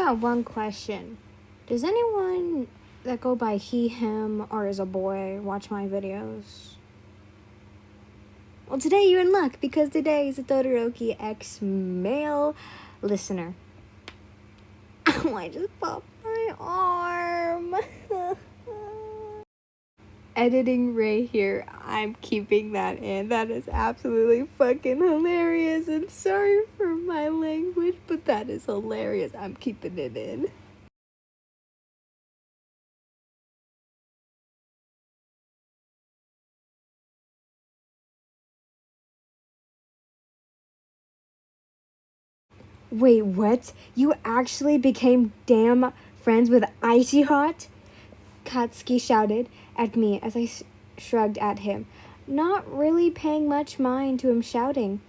got one question. Does anyone that go by he, him, or is a boy watch my videos? Well, today you're in luck because today is a Todoroki X male listener. Ow, I just popped my arm. Editing right here. I'm keeping that in. That is absolutely fucking hilarious. And sorry for my language, but that is hilarious. I'm keeping it in. Wait, what? You actually became damn friends with Icy Hot? Katsuki shouted at me as I shrugged at him, not really paying much mind to him shouting.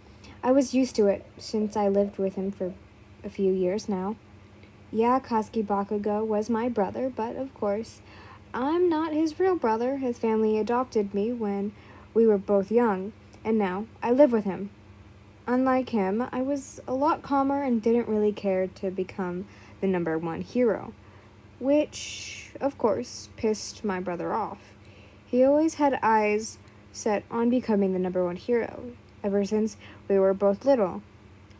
I was used to it, since I lived with him for a few years now. Yeah, Katsuki Bakugo was my brother, but of course, I'm not his real brother. His family adopted me when we were both young, and now I live with him. Unlike him, I was a lot calmer and didn't really care to become the number one hero, which, of course, pissed my brother off. He always had eyes set on becoming the number one hero, ever since we were both little.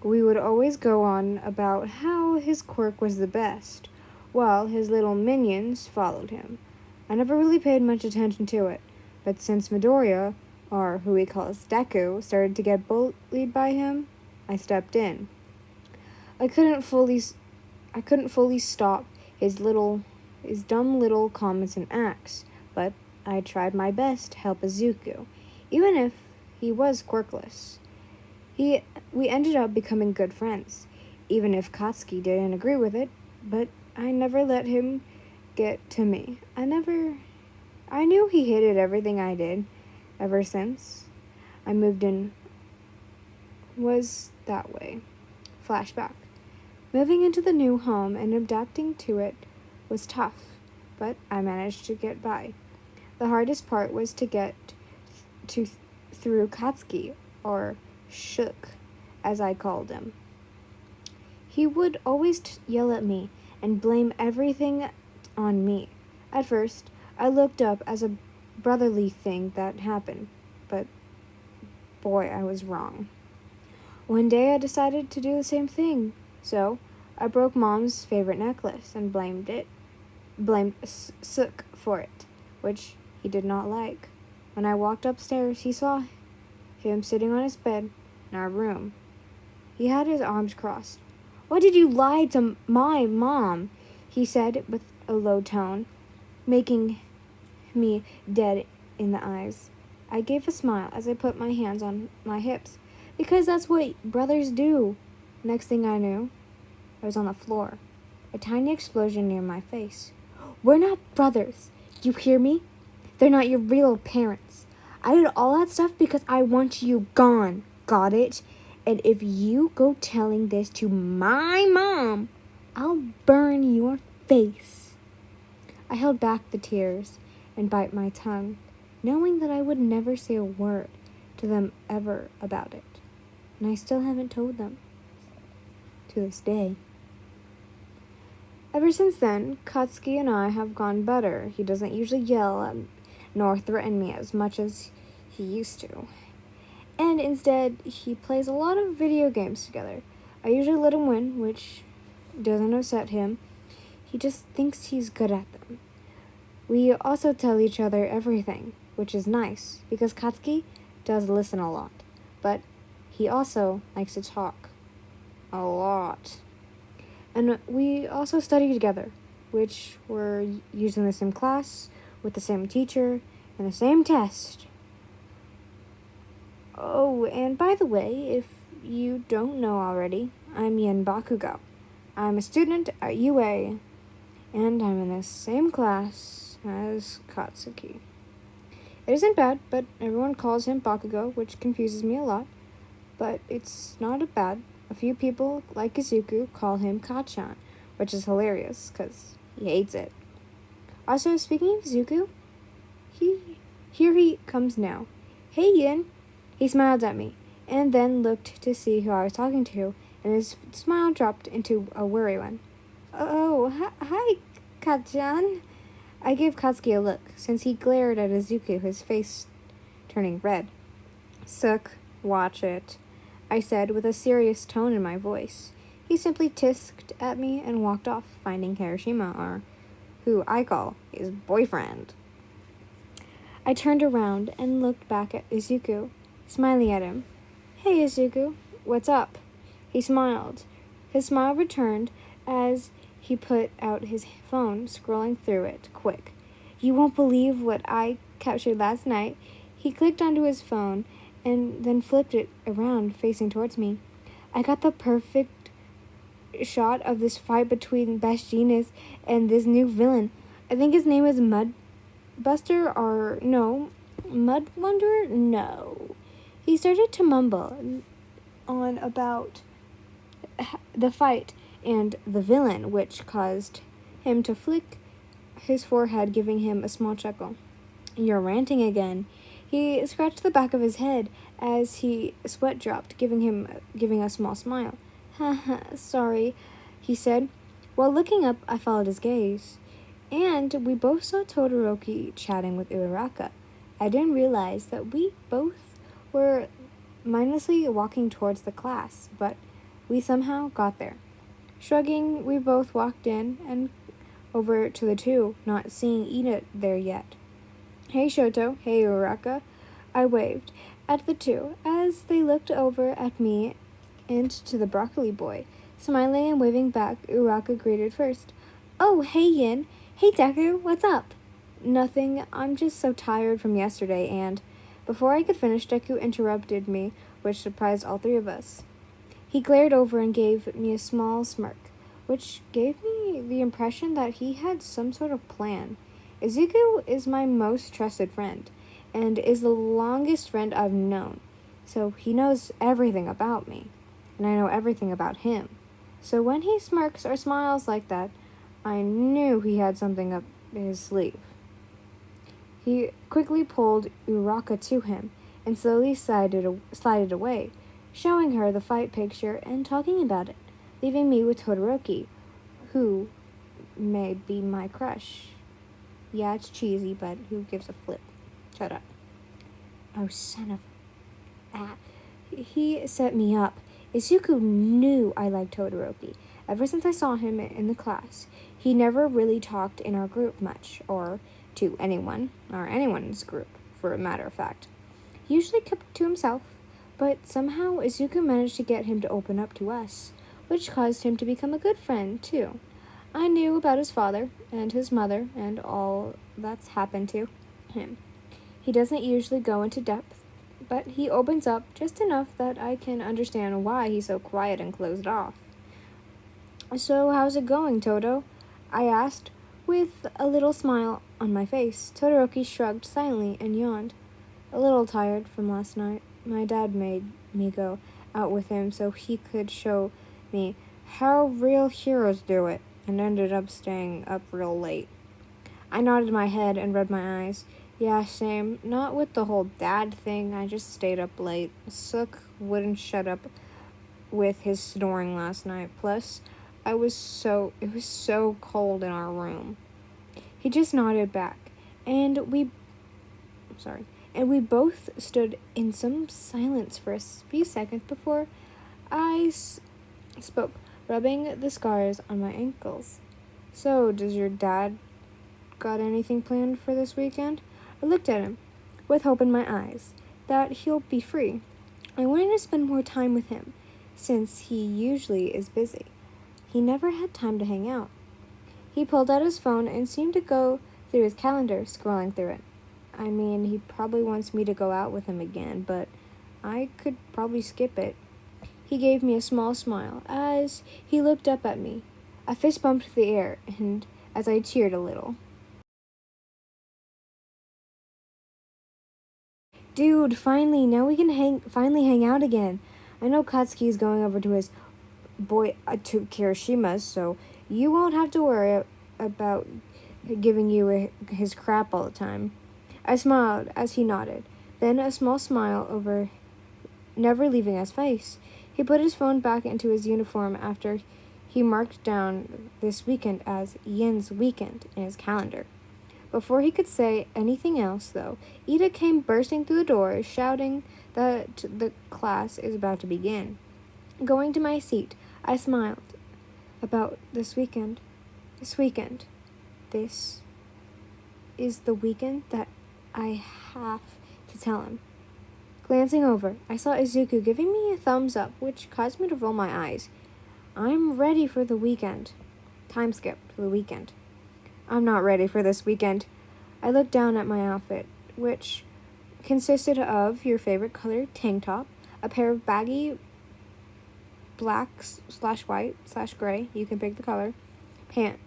We would always go on about how his quirk was the best, while his little minions followed him. I never really paid much attention to it, but since Midoriya, or who he calls Deku, started to get bullied by him, I stepped in. I couldn't fully stop his dumb little comments and acts, but I tried my best to help Izuku, even if he was quirkless. We ended up becoming good friends, even if Katsuki didn't agree with it, but I never let him get to me. I knew he hated everything I did. Ever since I moved in was that way. Flashback. Moving into the new home and adapting to it was tough, but I managed to get by. The hardest part was to get through Katsuki, or Shook, as I called him. He would always yell at me and blame everything on me. At first, I looked up as a brotherly thing that happened, but boy, I was wrong. One day I decided to do the same thing, so I broke Mom's favorite necklace and blamed Sook for it, which he did not like. When I walked upstairs, he saw him sitting on his bed in our room. He had his arms crossed. "Why did you lie to my mom?" he said with a low tone, making me dead in the eyes. I gave a smile as I put my hands on my hips, because that's what brothers do. Next thing I knew, I was on the floor, a tiny explosion near my face. "We're not brothers, you hear me? They're not your real parents. I did all that stuff because I want you gone, got it? And if you go telling this to my mom, I'll burn your face." I held back the tears and bite my tongue, knowing that I would never say a word to them ever about it. And I still haven't told them to this day. Ever since then, Katsuki and I have gone better. He doesn't usually yell at nor threaten me as much as he used to. And instead, he plays a lot of video games together. I usually let him win, which doesn't upset him. He just thinks he's good at them. We also tell each other everything, which is nice, because Katsuki does listen a lot, but he also likes to talk a lot. And we also study together, which we're using the same class, with the same teacher, and the same test. Oh, and by the way, if you don't know already, I'm Yen Bakugo. I'm a student at UA, and I'm in the same class as Katsuki. It isn't bad, but everyone calls him Bakugo, which confuses me a lot. But it's not bad. A few people, like Izuku, call him Kachan, which is hilarious, because he hates it. Also, speaking of Izuku, here he comes now. "Hey, Yin." He smiled at me, and then looked to see who I was talking to, and his smile dropped into a worry one. Oh, hi, Katjan. I gave Katsuki a look, since he glared at Izuku, his face turning red. Sook, watch it, I said with a serious tone in my voice. He simply tisked at me and walked off, finding Hiroshima, or who I call his boyfriend. I turned around and looked back at Izuku, smiling at him. Hey, Izuku, what's up? He smiled. His smile returned as he put out his phone, scrolling through it quick. You won't believe what I captured last night. He clicked onto his phone and then flipped it around, facing towards me. I got the perfect shot of this fight between Best Genius and this new villain. I think his name is Mudbuster, or no, Mud Wanderer? No. He started to mumble on about the fight and the villain, which caused him to flick his forehead, giving him a small chuckle. You're ranting again. He scratched the back of his head as he sweat dropped, giving a small smile. Haha, sorry, he said. While looking up, I followed his gaze, and we both saw Todoroki chatting with Uraraka. I didn't realize that we both were mindlessly walking towards the class, but we somehow got there. Shrugging, we both walked in and over to the two, not seeing Ina there yet. Hey Shoto, hey Uraraka. I waved at the two as they looked over at me and to the broccoli boy. Smiling and waving back, Uraraka greeted first. Oh, hey Yin. Hey Deku, what's up? Nothing, I'm just so tired from yesterday, and before I could finish, Deku interrupted me, which surprised all three of us. He glared over and gave me a small smirk, which gave me the impression that he had some sort of plan. Izuku is my most trusted friend, and is the longest friend I've known, so he knows everything about me, and I know everything about him. So when he smirks or smiles like that, I knew he had something up his sleeve. He quickly pulled Uraraka to him and slowly slided away, showing her the fight picture and talking about it, leaving me with Todoroki, who may be my crush. Yeah, it's cheesy, but who gives a flip? Shut up. Oh, son of... Ah. He set me up. Izuku knew I liked Todoroki. Ever since I saw him in the class, he never really talked in our group much, or to anyone, or anyone's group, for a matter of fact. He usually kept to himself, but somehow Izuku managed to get him to open up to us, which caused him to become a good friend, too. I knew about his father and his mother and all that's happened to him. He doesn't usually go into depth, but he opens up just enough that I can understand why he's so quiet and closed off. So how's it going, Toto? I asked, with a little smile on my face. Todoroki shrugged silently and yawned. A little tired from last night. My dad made me go out with him so he could show me how real heroes do it, and ended up staying up real late. I nodded my head and rubbed my eyes. Yeah, same. Not with the whole dad thing. I just stayed up late. Sook wouldn't shut up with his snoring last night. Plus, it was so cold in our room. He just nodded back, and we both stood in some silence for a few seconds before I spoke, rubbing the scars on my ankles. So, does your dad got anything planned for this weekend? I looked at him, with hope in my eyes, that he'll be free. I wanted to spend more time with him, since he usually is busy. He never had time to hang out. He pulled out his phone and seemed to go through his calendar, scrolling through it. I mean, he probably wants me to go out with him again, but I could probably skip it. He gave me a small smile as he looked up at me. A fist bumped the air, and as I cheered a little. Dude, finally, now we can finally hang out again. I know Katsuki is going over to his to Kirishima, so you won't have to worry about giving you his crap all the time. I smiled as he nodded, then a small smile over never leaving his face. He put his phone back into his uniform after He marked down this weekend as Yin's weekend in his calendar. Before he could say anything else, though, Ida came bursting through the door, shouting that the class is about to begin. Going to my seat, I smiled. About this weekend. This weekend. This is the weekend that I have to tell him. Glancing over, I saw Izuku giving me a thumbs up, which caused me to roll my eyes. I'm ready for the weekend. Time skip to the weekend. I'm not ready for this weekend. I looked down at my outfit, which consisted of your favorite color tank top, a pair of baggy black/white/gray, you can pick the color,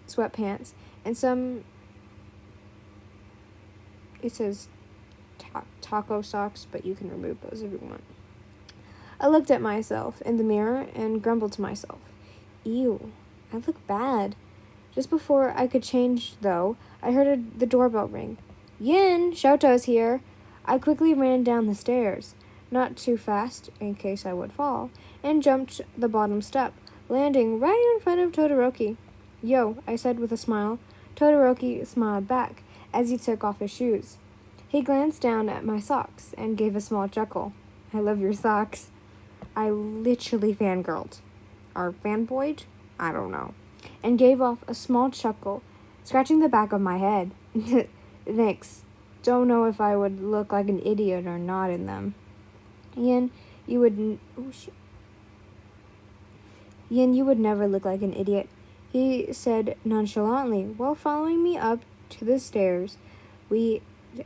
sweatpants, and some, it says taco socks, but you can remove those if you want. I looked at myself in the mirror and grumbled to myself. Ew, I look bad. Just before I could change, though, I heard the doorbell ring. Yin, Shoto's here. I quickly ran down the stairs, not too fast, in case I would fall, and jumped the bottom step, landing right in front of Todoroki. Yo, I said with a smile. Todoroki smiled back as he took off his shoes. He glanced down at my socks and gave a small chuckle. I love your socks. I literally fangirled. Or fanboyed? I don't know. And gave off a small chuckle, scratching the back of my head. Thanks. Don't know if I would look like an idiot or not in them. Yin, you would never look like an idiot, he said nonchalantly while following me up to the stairs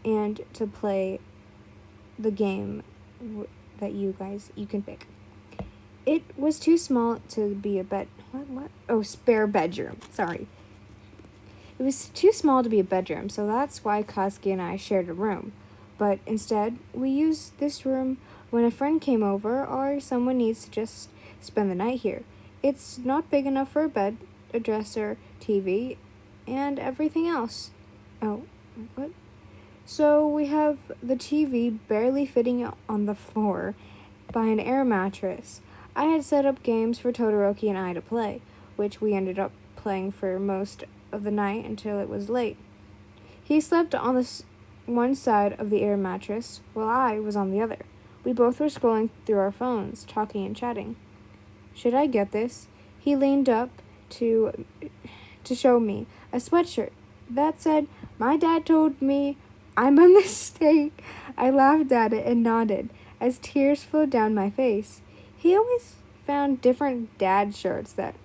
and to play the game that you can pick. It was too small to be a spare bedroom. Sorry. It was too small to be a bedroom, so that's why Katsuki and I shared a room. But instead, we used this room when a friend came over or someone needs to just spend the night here. It's not big enough for a bed, a dresser, TV, and everything else. Oh, what? So we have the TV barely fitting on the floor by an air mattress. I had set up games for Todoroki and I to play, which we ended up playing for most of the night until it was late. He slept on the one side of the air mattress, while I was on the other. We both were scrolling through our phones, talking and chatting. Should I get this? He leaned up to show me a sweatshirt that said, My dad told me I'm a mistake. I laughed at it and nodded as tears flowed down my face. He always found different dad shirts that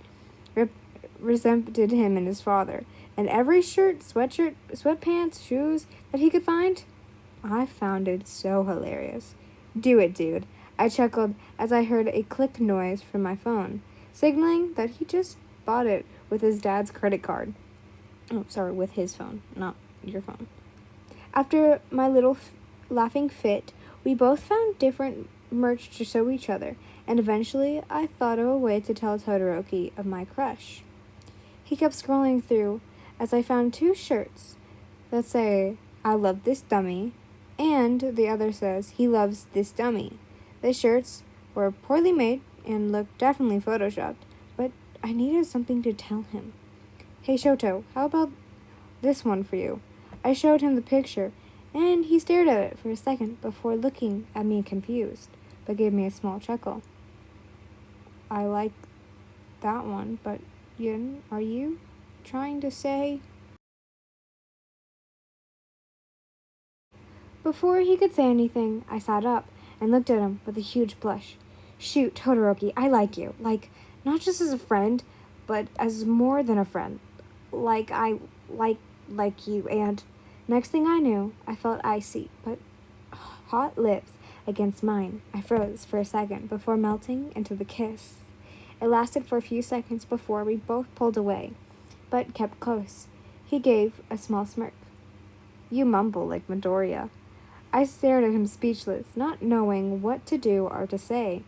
resembled him and his father, and every shirt, sweatshirt, sweatpants, shoes that he could find, I found it so hilarious. Do it, dude. I chuckled as I heard a click noise from my phone, signaling that he just bought it with his dad's credit card. Oh, sorry, with his phone, not your phone. After my little laughing fit, we both found different merch to show each other, and eventually I thought of a way to tell Todoroki of my crush. He kept scrolling through as I found 2 shirts that say, I love this dummy, and the other says, he loves this dummy. The shirts were poorly made and looked definitely photoshopped, but I needed something to tell him. Hey Shoto, how about this one for you? I showed him the picture, and he stared at it for a second before looking at me confused, but gave me a small chuckle. I like that one, but Yin, are you trying to say? Before he could say anything, I sat up and looked at him with a huge blush. Shoot, Todoroki, I like you. Like, not just as a friend, but as more than a friend. Like I like you, and next thing I knew, I felt icy, but hot lips against mine. I froze for a second before melting into the kiss. It lasted for a few seconds before we both pulled away, but kept close. He gave a small smirk. You mumble like Midoriya. I stared at him speechless, not knowing what to do or to say.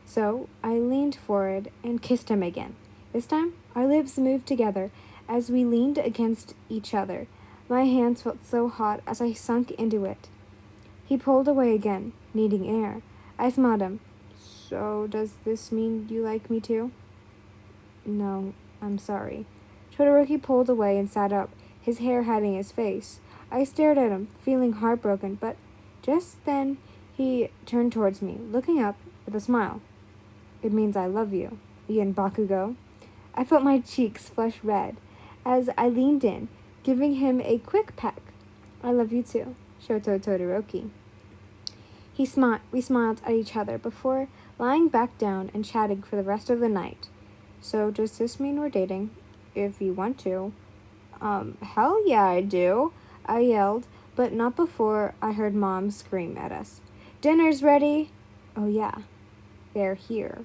So I leaned forward and kissed him again. This time, our lips moved together as we leaned against each other. My hands felt so hot as I sunk into it. He pulled away again, needing air. I smiled him. So does this mean you like me too? No, I'm sorry. Todoroki pulled away and sat up, his hair hiding his face. I stared at him, feeling heartbroken, but just then he turned towards me, looking up with a smile. It means I love you, Ian Bakugo. I felt my cheeks flush red as I leaned in, giving him a quick peck. I love you too, Shoto Todoroki. We smiled at each other before lying back down and chatting for the rest of the night. So does this mean we're dating? If you want to. Hell yeah, I do, I yelled, but not before I heard Mom scream at us. Dinner's ready! Oh yeah, they're here.